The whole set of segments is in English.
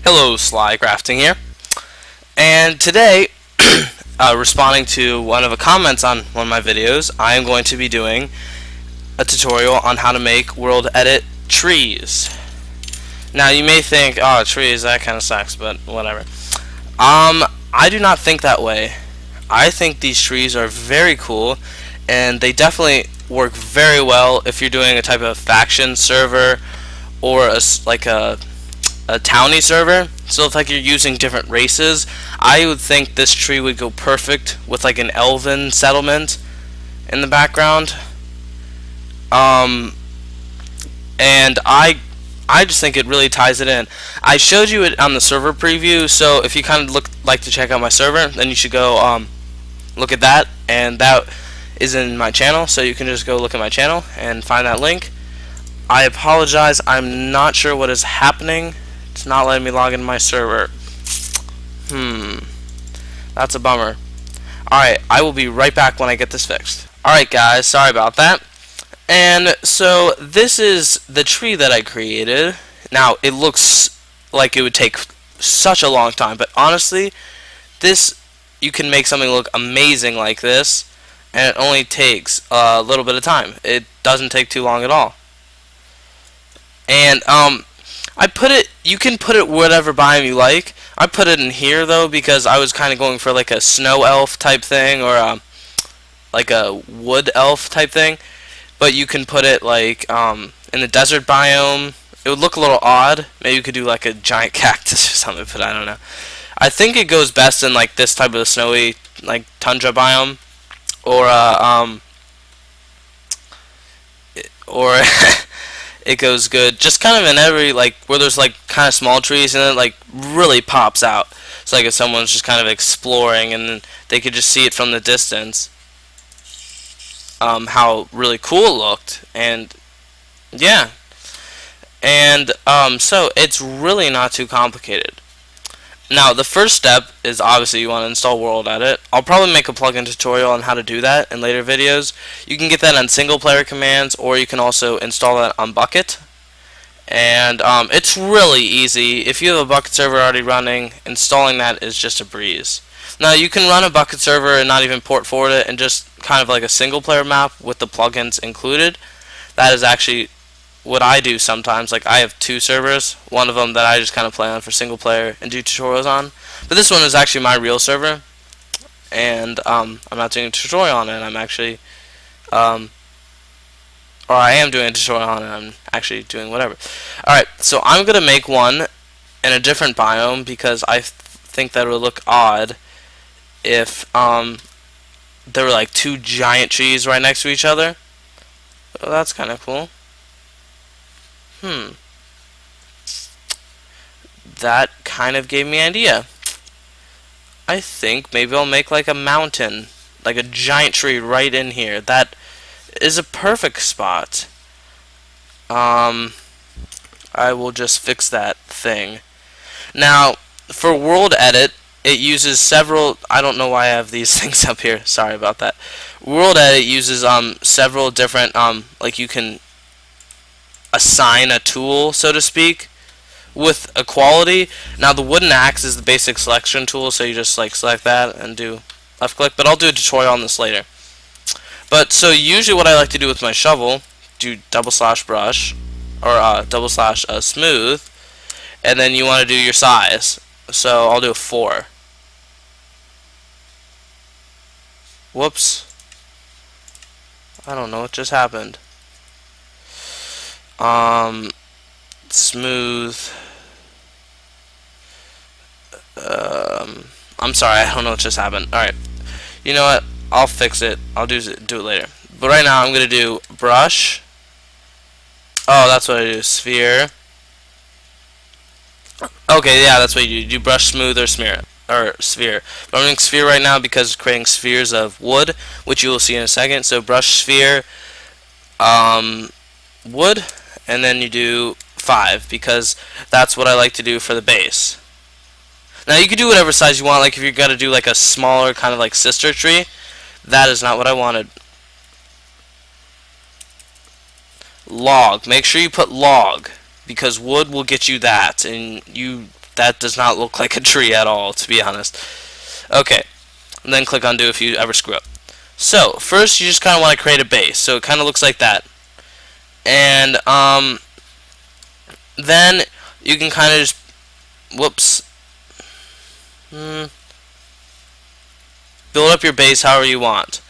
Hello, SlyCrafting here, and today, responding to one of the comments on one of my videos, I am going to be doing a tutorial on how to make world edit trees. Now, you may think, oh, trees, that kind of sucks, but whatever. I do not think that way. I think these trees are very cool, and they definitely work very well if you're doing a type of faction server or like a townie server. So if like you're using different races, I would think this tree would go perfect with like an Elven settlement in the background. And I just think it really ties it in. I showed you it on the server preview, so if you kind of like to check out my server, then you should go look at that, and that is in my channel, so you can just go look at my channel and find that link. I apologize, I'm not sure what is happening. It's not letting me log into my server. That's a bummer. Alright, I will be right back when I get this fixed. Alright guys, sorry about that. And so this is the tree that I created. Now, it looks like it would take such a long time, but honestly, you can make something look amazing like this, and it only takes a little bit of time. It doesn't take too long at all. And you can put it whatever biome you like. I put it in here though because I was kind of going for like a snow elf type thing, or like a wood elf type thing. But you can put it like in the desert biome. It would look a little odd. Maybe you could do like a giant cactus or something, but I don't know. I think it goes best in like this type of snowy, like tundra biome, or it goes good just kind of in every, like, where there's like kind of small trees and it like really pops out. It's like if someone's just kind of exploring and they could just see it from the distance, how really cool it looked. And yeah, and so it's really not too complicated. Now, the first step is obviously you want to install World Edit. I'll probably make a plugin tutorial on how to do that in later videos. You can get that on single player commands, or you can also install that on Bucket. And it's really easy. If you have a Bucket server already running, installing that is just a breeze. Now, you can run a Bucket server and not even port forward it, and just kind of like a single player map with the plugins included. That is actually what I do sometimes. Like, I have two servers, one of them that I just kind of play on for single player and do tutorials on, but this one is actually my real server, and I'm not doing a tutorial on it. I'm actually or I am doing a tutorial on it. I'm actually doing whatever. Alright, so I'm gonna make one in a different biome because I think that it would look odd if there were like two giant trees right next to each other. Well, that's kind of cool. That kind of gave me an idea. I think maybe I'll make like a mountain, like a giant tree right in here. That is a perfect spot. I will just fix that thing. Now, for World Edit, it uses several, I don't know why I have these things up here, sorry about that. World Edit uses several different, like you can assign a tool, so to speak, with a quality. Now, the wooden axe is the basic selection tool, so you just like select that and do left click, but I'll do a tutorial on this later. But so usually what I like to do with my shovel, do /brush or /smooth, and then you want to do your size. So I'll do a 4. Whoops, I don't know what just happened. Smooth. I'm sorry, I don't know what just happened. Alright, you know what, I'll fix it. I'll do it later. But right now I'm gonna do brush. Oh, that's what I do. Sphere. Okay, yeah, that's what you do. You do brush, smooth, or smear, or sphere. But I'm doing sphere right now because it's creating spheres of wood, which you will see in a second. So brush, sphere, wood, and then you do 5 because that's what I like to do for the base. Now, you can do whatever size you want. Like if you're gonna do like a smaller kind of like sister tree, that is not what I wanted. Log. Make sure you put log, because wood will get you that, and you that does not look like a tree at all, to be honest. Okay, and then click undo if you ever screw up. So first you just kind of want to create a base, so it kind of looks like that. And then you can kind of just, whoops, build up your base however you want.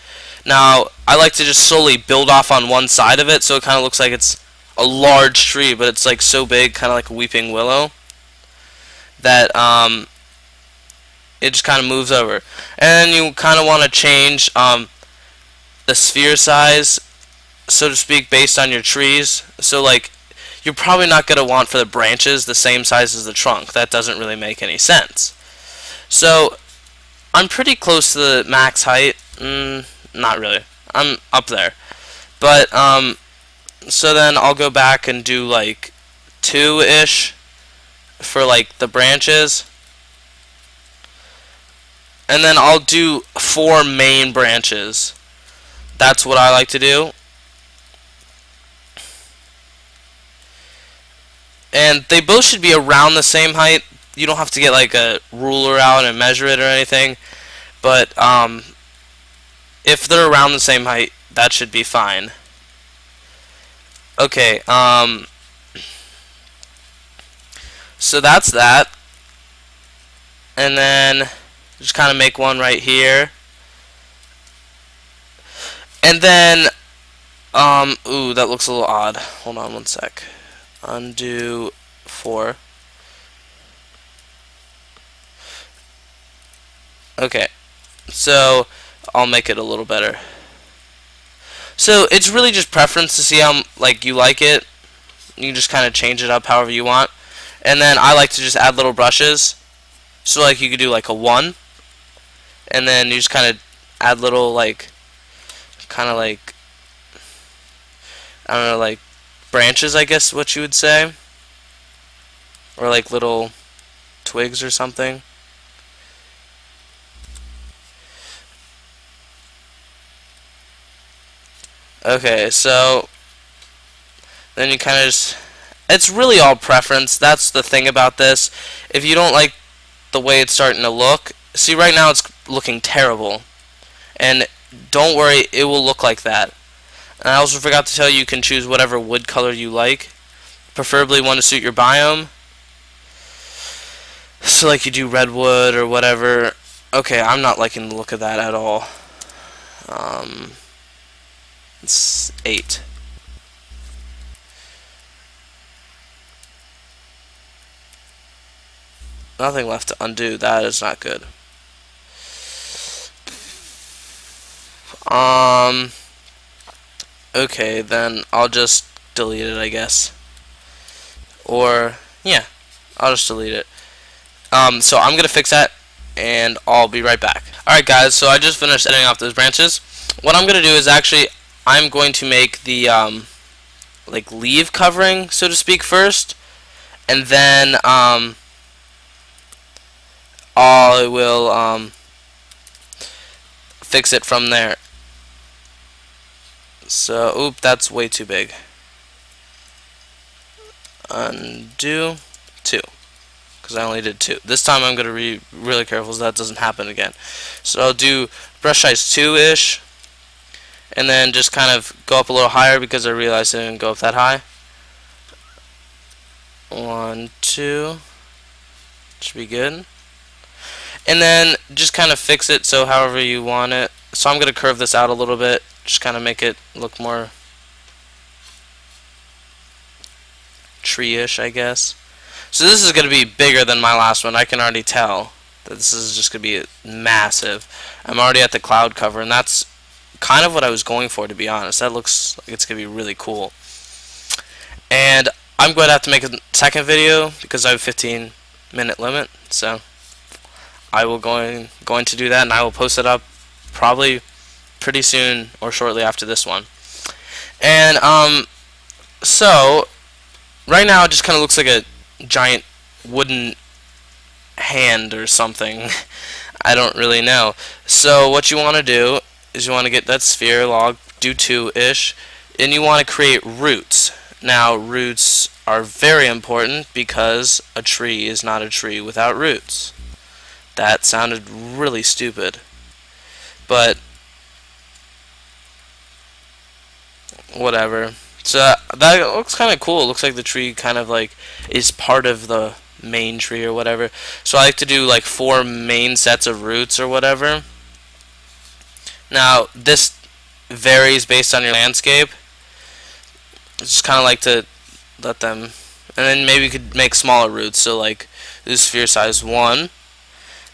Now I like to just slowly build off on one side of it, so it kind of looks like it's a large tree, but it's like so big, kind of like a weeping willow, that it just kind of moves over. And then you kind of want to change the sphere size, so to speak, based on your trees. So like, you're probably not going to want for the branches the same size as the trunk. That doesn't really make any sense. So I'm pretty close to the max height. Not really. I'm up there. But so then I'll go back and do like 2-ish for like the branches. And then I'll do 4 main branches. That's what I like to do. And they both should be around the same height. You don't have to get like a ruler out and measure it or anything. But if they're around the same height, that should be fine. Okay, so that's that. And then just kind of make one right here. And then, ooh, that looks a little odd. Hold on one sec. Undo 4. Okay, so I'll make it a little better. So it's really just preference to see how like you like it. You just kind of change it up however you want. And then I like to just add little brushes. So like you could do like a 1, and then you just kind of add little like, kind of like, I don't know, like branches, I guess what you would say, or like little twigs or something. Okay, so then you kind of just, it's really all preference. That's the thing about this. If you don't like the way it's starting to look, see right now it's looking terrible, and don't worry, it will look like that. And I also forgot to tell you, you can choose whatever wood color you like, preferably one to suit your biome. So like you do redwood or whatever. Okay, I'm not liking the look of that at all. It's 8. Nothing left to undo. That is not good. Okay, then I'll just delete it, I guess. Or yeah, I'll just delete it. So I'm gonna fix that, and I'll be right back. Alright guys, so I just finished editing off those branches. What I'm gonna do is actually, I'm going to make the like leaf covering, so to speak, first, and then I will fix it from there. So, oop, that's way too big. Undo 2, because I only did 2. This time I'm going to be really careful so that doesn't happen again. So I'll do brush size 2-ish, and then just kind of go up a little higher because I realized I didn't go up that high. 1, 2, should be good. And then just kind of fix it so however you want it. So I'm going to curve this out a little bit, just kind of make it look more tree-ish, I guess. So this is going to be bigger than my last one. I can already tell that this is just going to be massive. I'm already at the cloud cover, and that's kind of what I was going for, to be honest. That looks like it's going to be really cool. And I'm going to have to make a second video because I have a 15-minute limit, so I will going to do that, and I will post it up probably pretty soon or shortly after this one. And so right now it just kind of looks like a giant wooden hand or something. I don't really know. So what you want to do is you want to get that sphere log, do 2-ish, and you want to create roots. Now roots are very important because a tree is not a tree without roots. That sounded really stupid, but whatever. So that looks kind of cool. It looks like the tree kind of like is part of the main tree or whatever. So I like to do like 4 main sets of roots or whatever. Now this varies based on your landscape. Just kind of like to let them, and then maybe you could make smaller roots. So like this sphere size 1, and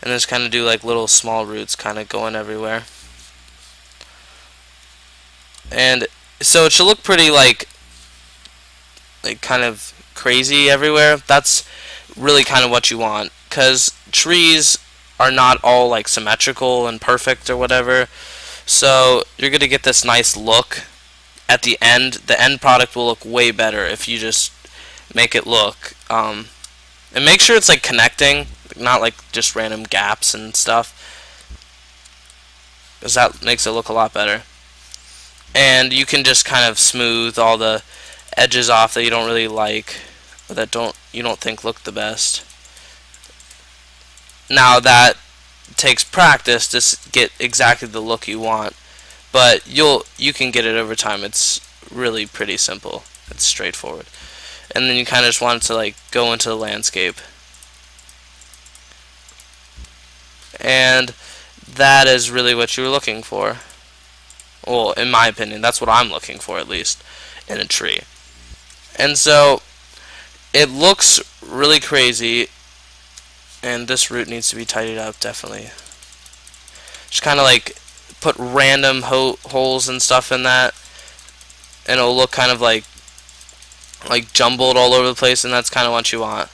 just kind of do like little small roots kind of going everywhere. And so it should look pretty like kind of crazy everywhere. That's really kind of what you want, because trees are not all like symmetrical and perfect or whatever. So you're gonna get this nice look at the end. The end product will look way better if you just make it look and make sure it's like connecting, not like just random gaps and stuff, because that makes it look a lot better. And you can just kind of smooth all the edges off that you don't really like, or that you don't think look the best. Now that takes practice to get exactly the look you want, but you can get it over time. It's really pretty simple. It's straightforward. And then you kind of just want it to like go into the landscape. And that is really what you were looking for. Well, in my opinion, that's what I'm looking for, at least, in a tree. And so it looks really crazy, and this root needs to be tidied up, definitely. Just kind of like put random holes and stuff in that, and it'll look kind of like jumbled all over the place, and that's kind of what you want.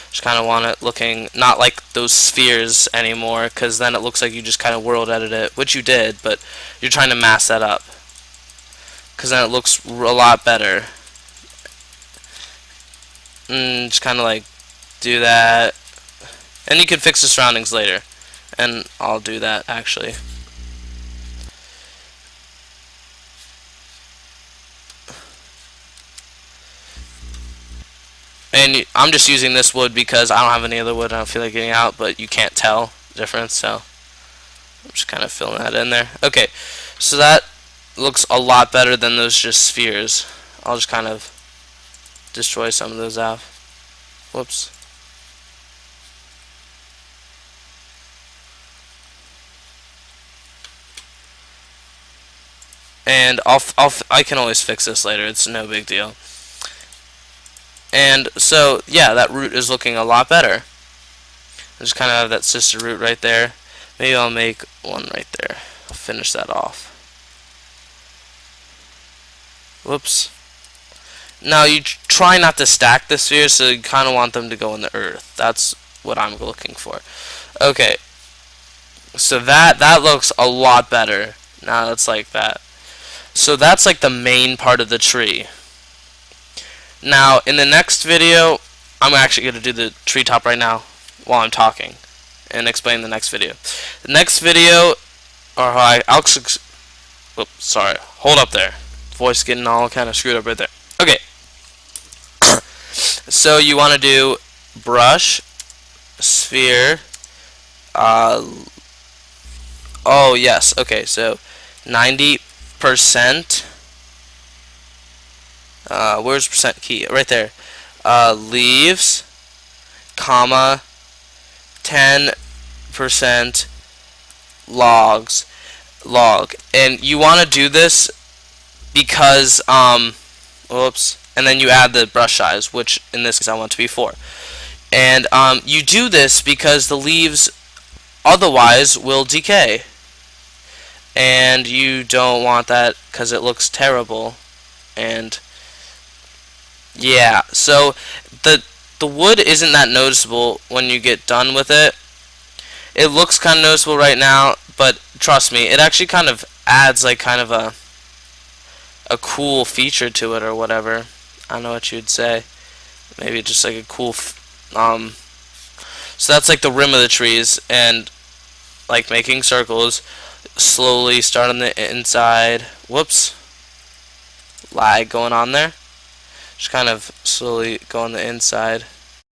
Just kind of want it looking not like those spheres anymore, because then it looks like you just kind of world edit it, which you did, but you're trying to mask that up, because then it looks a lot better. And just kind of like do that, and you can fix the surroundings later, and I'll do that actually. And I'm just using this wood because I don't have any other wood. I don't feel like getting out, but you can't tell the difference, so I'm just kind of filling that in there. Okay, so that looks a lot better than those just spheres. I'll just kind of destroy some of those out. Whoops. And I can always fix this later. It's no big deal. And so, yeah, that root is looking a lot better. I just kind of have that sister root right there. Maybe I'll make one right there. I'll finish that off. Whoops. Now, you try not to stack the spheres, so you kind of want them to go in the earth. That's what I'm looking for. Okay. So that looks a lot better. Now it's like that. So that's like the main part of the tree. Now, in the next video, I'm actually going to do the treetop right now while I'm talking and explain the next video. The next video, or oops, sorry, hold up there. Voice getting all kind of screwed up right there. Okay. So you want to do brush, sphere, oh yes, okay, so 90%. Where's percent key? Right there. Leaves, comma, 10% log. And you want to do this because, whoops, and then you add the brush size, which in this case I want to be 4. And you do this because the leaves otherwise will decay. And you don't want that because it looks terrible. And yeah, so the wood isn't that noticeable when you get done with it. It looks kind of noticeable right now, but trust me, it actually kind of adds like kind of a cool feature to it or whatever. I don't know what you'd say. Maybe just like a cool so that's like the rim of the trees, and like making circles. Slowly start on the inside. Whoops. Lag going on there. Just kind of slowly go on the inside.